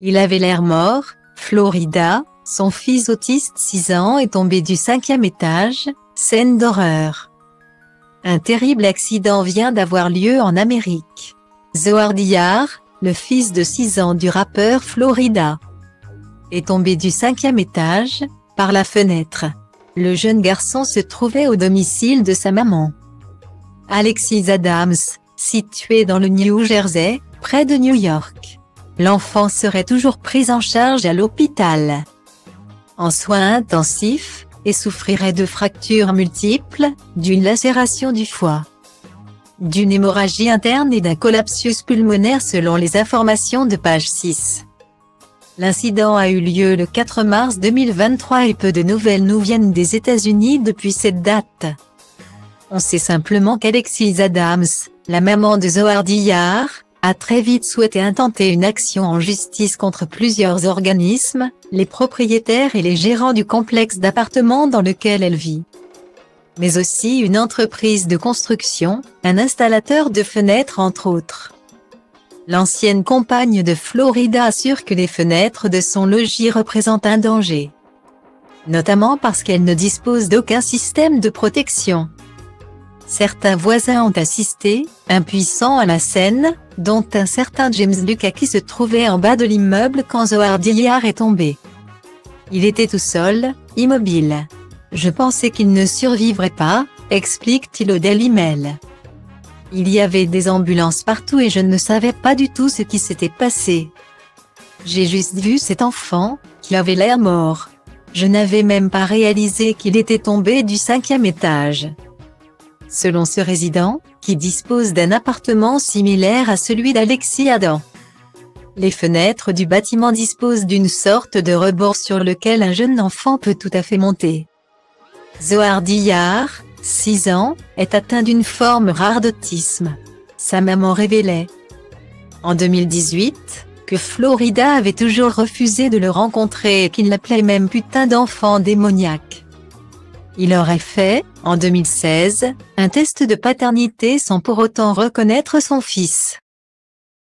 Il avait l'air mort. Florida, son fils autiste 6 ans est tombé du 5e étage, scène d'horreur. Un terrible accident vient d'avoir lieu en Amérique. Zohar Diyar, le fils de 6 ans du rappeur Florida, est tombé du 5e étage, par la fenêtre. Le jeune garçon se trouvait au domicile de sa maman, Alexis Adams, situé dans le New Jersey, près de New York. L'enfant serait toujours pris en charge à l'hôpital, en soins intensifs, et souffrirait de fractures multiples, d'une lacération du foie, d'une hémorragie interne et d'un collapsus pulmonaire selon les informations de page 6. L'incident a eu lieu le 4 mars 2023 et peu de nouvelles nous viennent des États-Unis depuis cette date. On sait simplement qu'Alexis Adams, la maman de Zohar Diyar, a très vite souhaité intenter une action en justice contre plusieurs organismes, les propriétaires et les gérants du complexe d'appartements dans lequel elle vit, mais aussi une entreprise de construction, un installateur de fenêtres entre autres. L'ancienne compagne de Florida assure que les fenêtres de son logis représentent un danger, notamment parce qu'elle ne dispose d'aucun système de protection. Certains voisins ont assisté, impuissants à la scène, dont un certain James Lucas qui se trouvait en bas de l'immeuble quand Zohar Diyar est tombé. Il était tout seul, immobile. Je pensais qu'il ne survivrait pas, explique-t-il au Daily Mail. Il y avait des ambulances partout et je ne savais pas du tout ce qui s'était passé. J'ai juste vu cet enfant, qui avait l'air mort. Je n'avais même pas réalisé qu'il était tombé du 5e étage. Selon ce résident, qui dispose d'un appartement similaire à celui d'Alexis Adam, les fenêtres du bâtiment disposent d'une sorte de rebord sur lequel un jeune enfant peut tout à fait monter. Zohar Diyar, 6 ans, est atteint d'une forme rare d'autisme. Sa maman révélait, en 2018, que Florida avait toujours refusé de le rencontrer et qu'il l'appelait même putain d'enfant démoniaque. Il aurait fait, en 2016, un test de paternité sans pour autant reconnaître son fils.